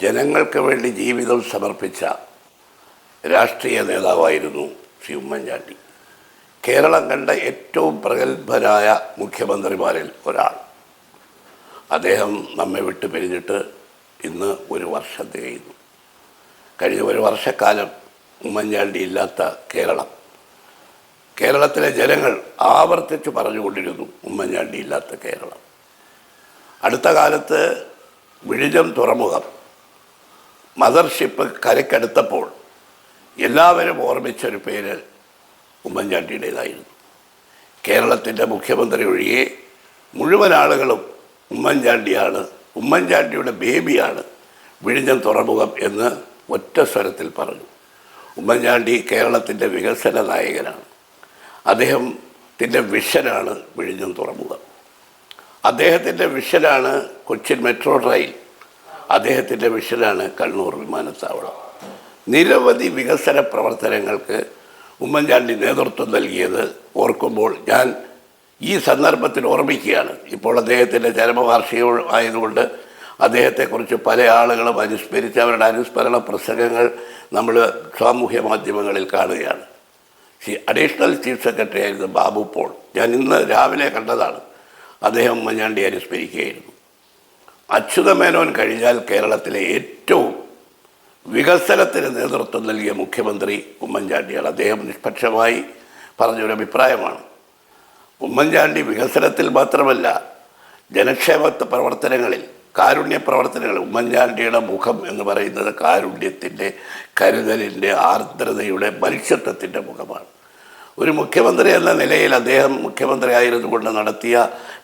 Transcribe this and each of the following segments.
ജനങ്ങൾക്ക് വേണ്ടി ജീവിതം സമർപ്പിച്ച രാഷ്ട്രീയ നേതാവായിരുന്നു ശ്രീ ഉമ്മൻചാണ്ടി. കേരളം കണ്ട ഏറ്റവും പ്രഗത്ഭനായ മുഖ്യമന്ത്രിമാരിൽ ഒരാൾ. അദ്ദേഹം നമ്മെ വിട്ടു പിരിഞ്ഞിട്ട് ഇന്ന് ഒരു വർഷം തികയുന്നു. കഴിഞ്ഞ ഒരു വർഷക്കാലം ഉമ്മൻചാണ്ടി ഇല്ലാത്ത കേരളത്തിലെ ജനങ്ങൾ ആവർത്തിച്ച് പറഞ്ഞുകൊണ്ടിരുന്നു ഉമ്മൻചാണ്ടി ഇല്ലാത്ത കേരളം. അടുത്ത കാലത്ത് വിഴിഞ്ഞം തുറമുഖം മദർഷിപ്പ് കരയ്ക്കടുത്തപ്പോൾ എല്ലാവരും ഓർമ്മിച്ചൊരു പേര് ഉമ്മൻചാണ്ടിയുടേതായിരുന്നു. കേരളത്തിൻ്റെ മുഖ്യമന്ത്രി ഒഴികെ മുഴുവൻ ആളുകളും ഉമ്മൻചാണ്ടിയുടെ ബേബിയാണ് വിഴിഞ്ഞം തുറമുഖം എന്ന് ഒറ്റ സ്വരത്തിൽ പറഞ്ഞു. ഉമ്മൻചാണ്ടി കേരളത്തിൻ്റെ വികസന നായകനാണ്. അദ്ദേഹത്തിൻ്റെ വിഷനാണ് വിഴിഞ്ഞം തുറമുഖം. അദ്ദേഹത്തിൻ്റെ വിഷനാണ് കൊച്ചിൻ മെട്രോ റെയിൽ. അദ്ദേഹത്തിൻ്റെ വിഷനാണ് കണ്ണൂർ വിമാനത്താവളം. നിരവധി വികസന പ്രവർത്തനങ്ങൾക്ക് ഉമ്മൻചാണ്ടി നേതൃത്വം നൽകിയത് ഓർക്കുമ്പോൾ ഞാൻ ഈ സന്ദർഭത്തിൽ ഓർമ്മിക്കുകയാണ്. ഇപ്പോൾ അദ്ദേഹത്തിൻ്റെ ചരമവാർഷികം ആയതുകൊണ്ട് അദ്ദേഹത്തെക്കുറിച്ച് പല ആളുകളും അനുസ്മരിച്ച് അവരുടെ അനുസ്മരണ പ്രസംഗങ്ങൾ നമ്മൾ സാമൂഹ്യ മാധ്യമങ്ങളിൽ കാണുകയാണ്. അഡീഷണൽ ചീഫ് സെക്രട്ടറി ആയിരുന്ന ബാബു പോൾ, ഞാൻ ഇന്ന് രാവിലെ കണ്ടതാണ്, അദ്ദേഹം ഉമ്മൻചാണ്ടി അനുസ്മരിക്കുകയായിരുന്നു. അച്യുതമേനോൻ കഴിഞ്ഞാൽ കേരളത്തിലെ ഏറ്റവും വികസനത്തിന് നേതൃത്വം നൽകിയ മുഖ്യമന്ത്രി ഉമ്മൻചാണ്ടിയാണ്. അദ്ദേഹം നിഷ്പക്ഷമായി പറഞ്ഞൊരു അഭിപ്രായമാണ്. ഉമ്മൻചാണ്ടി വികസനത്തിൽ മാത്രമല്ല, ജനക്ഷേമ പ്രവർത്തനങ്ങളിൽ, കാരുണ്യ പ്രവർത്തനങ്ങളിൽ ഉമ്മൻചാണ്ടിയുടെ മുഖം എന്ന് പറയുന്നത് കാരുണ്യത്തിൻ്റെ, കരുതലിൻ്റെ, ആർദ്രതയുടെ, മനുഷ്യത്വത്തിൻ്റെ മുഖമാണ്. ഒരു മുഖ്യമന്ത്രി എന്ന നിലയിൽ അദ്ദേഹം മുഖ്യമന്ത്രി ആയിരുന്നുകൊണ്ട് നടത്തിയ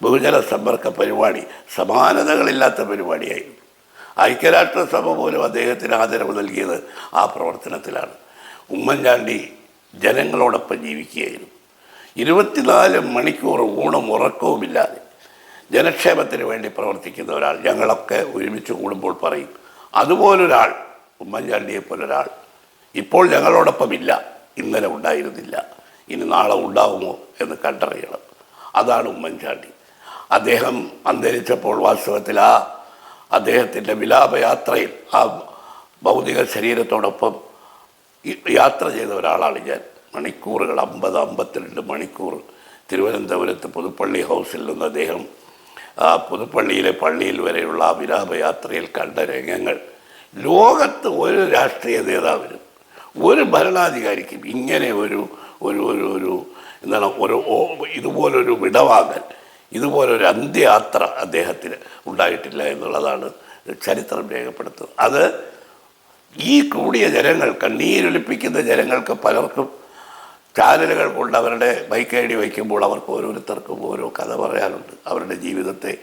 ബഹുജന സമ്പർക്ക പരിപാടി സമാനതകളില്ലാത്ത പരിപാടിയായിരുന്നു. ഐക്യരാഷ്ട്രസഭ പോലും അദ്ദേഹത്തിന് ആദരവ് നൽകിയത് ആ പ്രവർത്തനത്തിലാണ്. ഉമ്മൻചാണ്ടി ജനങ്ങളോടൊപ്പം ജീവിക്കുകയായിരുന്നു. 24 മണിക്കൂർ ഊണും ഉറക്കവുമില്ലാതെ ജനക്ഷേമത്തിന് വേണ്ടി പ്രവർത്തിക്കുന്ന ഒരാൾ. ഞങ്ങളൊക്കെ ഒരുമിച്ച് കൂടുമ്പോൾ പറയും, അതുപോലൊരാൾ, ഉമ്മൻചാണ്ടിയെപ്പോലൊരാൾ ഇപ്പോൾ ഞങ്ങളോടൊപ്പം ഇല്ല, ഇന്നലെ ഉണ്ടായിരുന്നില്ല, ഇനി നാളെ ഉണ്ടാവുമോ എന്ന് കണ്ടറിയണം. അതാണ് ഉമ്മൻചാണ്ടി. അദ്ദേഹം അന്തരിച്ചപ്പോൾ വാസ്തവത്തിൽ അദ്ദേഹത്തിൻ്റെ വിലാപയാത്രയിൽ ആ ഭൗതിക ശരീരത്തോടൊപ്പം യാത്ര ചെയ്ത ഒരാളാണ് ഞാൻ. മണിക്കൂറുകൾ, 50-52 മണിക്കൂർ തിരുവനന്തപുരത്ത് പുതുപ്പള്ളി ഹൗസിൽ നിന്ന് അദ്ദേഹം പുതുപ്പള്ളിയിലെ പള്ളിയിൽ വരെയുള്ള ആ വിലാപയാത്രയിൽ കണ്ട രംഗങ്ങൾ ലോകത്ത് ഒരു രാഷ്ട്രീയ നേതാവിനും ഒരു ഭരണാധികാരിക്കും ഇങ്ങനെ ഒരു എന്താണ് ഇതുപോലൊരു വിടവാങ്ങൽ, ഇതുപോലൊരു അന്ത്യയാത്ര അദ്ദേഹത്തിന് ഉണ്ടായിട്ടില്ല എന്നുള്ളതാണ് ചരിത്രം രേഖപ്പെടുത്തുന്നത്. അത് ഈ കൂടിയ ജനങ്ങൾ, കണ്ണീരൊലിപ്പിക്കുന്ന ജനങ്ങൾക്ക് പലർക്കും ചാനലുകൾ കൊണ്ട് അവരുടെ ബൈക്ക് ഐ ഡി വയ്ക്കുമ്പോൾ അവർക്ക് ഓരോരുത്തർക്കും ഓരോ കഥ പറയാനുണ്ട്. അവരുടെ ജീവിതത്തെ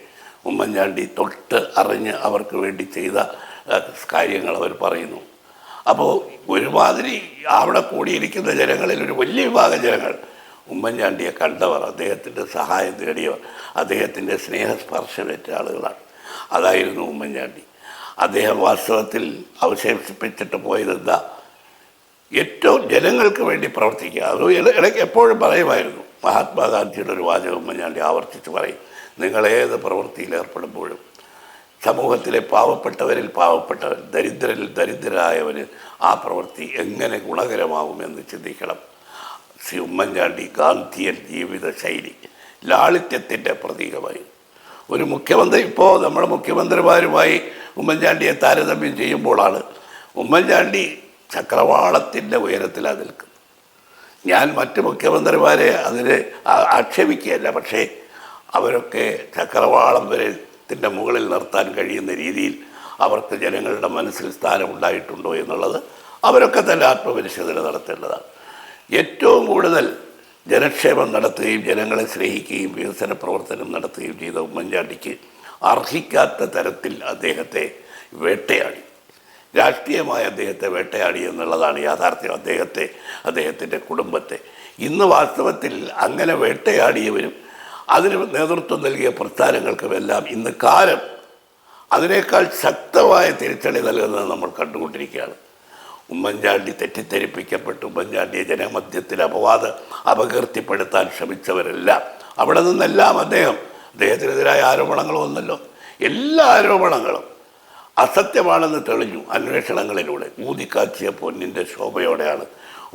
ഉമ്മൻചാണ്ടി തൊട്ട് അറിഞ്ഞ് അവർക്ക് വേണ്ടി ചെയ്ത കാര്യങ്ങൾ അവർ പറയുന്നു. അപ്പോൾ ഒരുമാതിരി അവിടെ കൂടിയിരിക്കുന്ന ജനങ്ങളിൽ ഒരു വലിയ വിഭാഗം ജനങ്ങൾ ഉമ്മൻചാണ്ടിയെ കണ്ടവർ, അദ്ദേഹത്തിൻ്റെ സഹായം തേടിയവർ, അദ്ദേഹത്തിൻ്റെ സ്നേഹസ്പർശമേറ്റ ആളുകളാണ്. അതായിരുന്നു ഉമ്മൻചാണ്ടി. അദ്ദേഹം വാസ്തവത്തിൽ അവശേഷിപ്പിച്ചിട്ട് പോയതെന്താ? ഏറ്റവും ജനങ്ങൾക്ക് വേണ്ടി പ്രവർത്തിക്കുക. അത് ഇടയ്ക്ക് എപ്പോഴും പറയുമായിരുന്നു. മഹാത്മാഗാന്ധിയുടെ ഒരു വാചകം ഉമ്മൻചാണ്ടി ആവർത്തിച്ച് പറയും, നിങ്ങളേത് പ്രവൃത്തിയിൽ ഏർപ്പെടുമ്പോഴും സമൂഹത്തിലെ പാവപ്പെട്ടവരിൽ പാവപ്പെട്ടവൻ, ദരിദ്രരിൽ ദരിദ്രരായവന് ആ പ്രവൃത്തി എങ്ങനെ ഗുണകരമാവുമെന്ന് ചിന്തിക്കണം. ശ്രീ ഉമ്മൻചാണ്ടി ഗാന്ധിയൻ ജീവിത ശൈലി, ലാളിത്യത്തിൻ്റെ പ്രതീകമായി. ഒരു മുഖ്യമന്ത്രി, ഇപ്പോൾ നമ്മുടെ മുഖ്യമന്ത്രിമാരുമായി ഉമ്മൻചാണ്ടിയെ താരതമ്യം ചെയ്യുമ്പോഴാണ് ഉമ്മൻചാണ്ടി ചക്രവാളത്തിൻ്റെ ഉയരത്തിലാണ് നിൽക്കുന്നത്. ഞാൻ മറ്റ് മുഖ്യമന്ത്രിമാരെ അതിനെ ആക്ഷേപിക്കുകയല്ല, പക്ഷേ അവരൊക്കെ ചക്രവാളം വരത്തിൻ്റെ മുകളിൽ നിർത്താൻ കഴിയുന്ന രീതിയിൽ അവർക്ക് ജനങ്ങളുടെ മനസ്സിൽ സ്ഥാനമുണ്ടായിട്ടുണ്ടോ എന്നുള്ളത് അവരൊക്കെ തന്നെ ആത്മപരിശോധന നടത്തേണ്ടതാണ്. ഏറ്റവും കൂടുതൽ ജനക്ഷേമം നടത്തുകയും ജനങ്ങളെ സ്നേഹിക്കുകയും വികസന പ്രവർത്തനം നടത്തുകയും ചെയ്ത ഉമ്മൻചാണ്ടിക്ക് അർഹിക്കാത്ത തരത്തിൽ അദ്ദേഹത്തെ വേട്ടയാടി, രാഷ്ട്രീയമായ അദ്ദേഹത്തെ വേട്ടയാടി എന്നുള്ളതാണ് യാഥാർത്ഥ്യം. അദ്ദേഹത്തിൻ്റെ കുടുംബത്തെ ഇന്ന് വാസ്തവത്തിൽ അങ്ങനെ വേട്ടയാടിയവരും അതിന് നേതൃത്വം നൽകിയ പ്രസ്ഥാനങ്ങൾക്കുമെല്ലാം ഇന്ന് കാലം അതിനേക്കാൾ ശക്തമായ തിരിച്ചടി നൽകുന്നത് നമ്മൾ കണ്ടുകൊണ്ടിരിക്കുകയാണ്. ഉമ്മൻചാണ്ടി തെറ്റിദ്ധരിപ്പിക്കപ്പെട്ടു, ഉമ്മൻചാണ്ടിയെ ജനമധ്യത്തിൽ അപകീർത്തിപ്പെടുത്താൻ ശ്രമിച്ചവരെല്ലാം അവിടെ നിന്നെല്ലാം അദ്ദേഹത്തിനെതിരായ ആരോപണങ്ങൾ വന്നല്ലോ. എല്ലാ ആരോപണങ്ങളും അസത്യമാണെന്ന് തെളിഞ്ഞു അന്വേഷണങ്ങളിലൂടെ. ഊതിക്കാച്ചിയ പൊന്നിൻ്റെ ശോഭയോടെയാണ്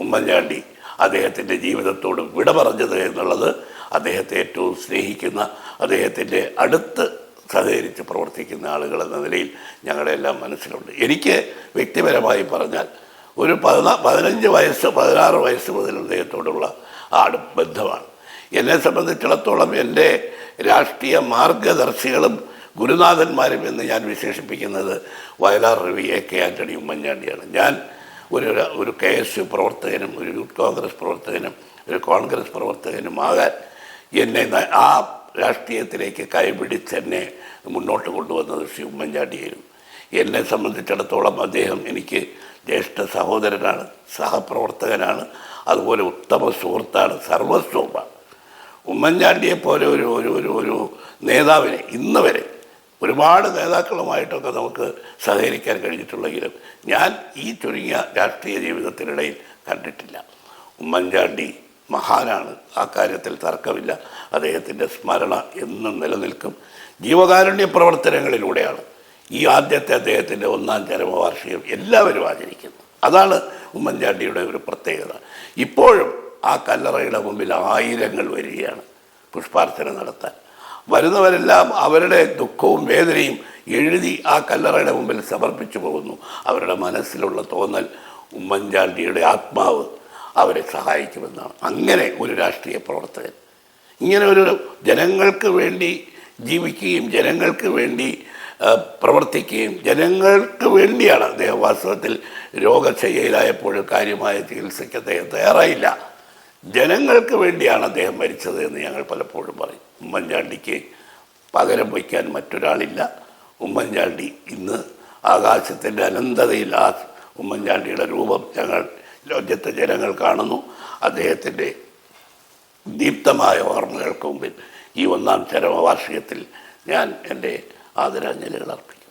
ഉമ്മൻചാണ്ടി അദ്ദേഹത്തിൻ്റെ ജീവിതത്തോട് വിട പറഞ്ഞത് എന്നുള്ളത് അദ്ദേഹത്തെ ഏറ്റവും സ്നേഹിക്കുന്ന, അദ്ദേഹത്തിൻ്റെ അടുത്ത് സഹകരിച്ച് പ്രവർത്തിക്കുന്ന ആളുകൾ എന്ന നിലയിൽ ഞങ്ങളുടെ എല്ലാം മനസ്സിലുണ്ട്. എനിക്ക് വ്യക്തിപരമായി പറഞ്ഞാൽ ഒരു 15 വയസ്സ് 16 വയസ്സ് മുതൽ അദ്ദേഹത്തോടുള്ള ബന്ധമാണ്. എന്നെ സംബന്ധിച്ചിടത്തോളം എൻ്റെ രാഷ്ട്രീയ മാർഗദർശികളും ഗുരുനാഥന്മാരും എന്ന് ഞാൻ വിശേഷിപ്പിക്കുന്നത് വയലാർ രവി, എ കെ ആൻ്റണി, ഉമ്മൻചാണ്ടിയാണ്. ഞാൻ ഒരു KSU പ്രവർത്തകനും ഒരു യൂത്ത് കോൺഗ്രസ് പ്രവർത്തകനും ഒരു കോൺഗ്രസ് പ്രവർത്തകനുമാകാൻ എന്നെ ആ രാഷ്ട്രീയത്തിലേക്ക് കൈപിടിച്ചെന്നെ മുന്നോട്ട് കൊണ്ടുവന്നത് ശ്രീ ഉമ്മൻചാണ്ടിയായിരുന്നു. എന്നെ സംബന്ധിച്ചിടത്തോളം അദ്ദേഹം എനിക്ക് ജ്യേഷ്ഠ സഹോദരനാണ്, സഹപ്രവർത്തകനാണ്, അതുപോലെ ഉത്തമ സുഹൃത്താണ്, സർവസ്വമാണ്. ഉമ്മൻചാണ്ടിയെപ്പോലെ ഒരു ഒരു ഒരു ഒരു നേതാവിനെ ഇന്ന് വരെ ഒരുപാട് നേതാക്കളുമായിട്ടൊക്കെ നമുക്ക് സഹകരിക്കാൻ കഴിഞ്ഞിട്ടുള്ളെങ്കിലും ഞാൻ ഈ ചുരുങ്ങിയ രാഷ്ട്രീയ ജീവിതത്തിനിടയിൽ കണ്ടിട്ടില്ല. ഉമ്മൻചാണ്ടി മഹാനാണ്, ആ കാര്യത്തിൽ തർക്കമില്ല. അദ്ദേഹത്തിൻ്റെ സ്മരണ എന്നും നിലനിൽക്കും. ജീവകാരുണ്യ പ്രവർത്തനങ്ങളിലൂടെയാണ് ഈ ആദ്യത്തെ അദ്ദേഹത്തിൻ്റെ 1-ാം ചരമവാർഷികം എല്ലാവരും ആചരിക്കുന്നത്. അതാണ് ഉമ്മൻചാണ്ടിയുടെ ഒരു പ്രത്യേകത. ഇപ്പോഴും ആ കല്ലറയുടെ മുമ്പിൽ ആയിരങ്ങൾ വരികയാണ് പുഷ്പാർച്ചന നടത്താൻ. വരുന്നവരെല്ലാം അവരുടെ ദുഃഖവും വേദനയും എഴുതി ആ കല്ലറയുടെ മുമ്പിൽ സമർപ്പിച്ചു പോകുന്നു. അവരുടെ മനസ്സിലുള്ള തോന്നൽ ഉമ്മൻചാണ്ടിയുടെ ആത്മാവ് അവരെ സഹായിക്കുമെന്നാണ്. അങ്ങനെ ഒരു രാഷ്ട്രീയ പ്രവർത്തകൻ, ഇങ്ങനെ ഒരു ജനങ്ങൾക്ക് വേണ്ടി ജീവിക്കുകയും ജനങ്ങൾക്ക് വേണ്ടി പ്രവർത്തിക്കുകയും ജനങ്ങൾക്ക് വേണ്ടിയാണ് അദ്ദേഹം വാസ്തവത്തിൽ രോഗശയ്യയിലായപ്പോഴും കാര്യമായ ചികിത്സയ്ക്ക് അദ്ദേഹം തയ്യാറായില്ല. ജനങ്ങൾക്ക് വേണ്ടിയാണ് അദ്ദേഹം മരിച്ചത് എന്ന് ഞങ്ങൾ പലപ്പോഴും പറയും. ഉമ്മൻചാണ്ടിക്ക് പകരം വയ്ക്കാൻ മറ്റൊരാളില്ല. ഉമ്മൻചാണ്ടി ഇന്ന് ആകാശത്തിൻ്റെ അനന്തതയിൽ ആ ഉമ്മൻചാണ്ടിയുടെ രൂപം രാജ്യത്തെ ജനങ്ങൾ കാണുന്നു. അദ്ദേഹത്തിൻ്റെ ദീപ്തമായ ഓർമ്മകൾക്ക് മുമ്പിൽ ഈ 1-ാം ചരമവാർഷികത്തിൽ ഞാൻ എൻ്റെ ആദരാഞ്ജലികൾ അർപ്പിക്കുന്നു.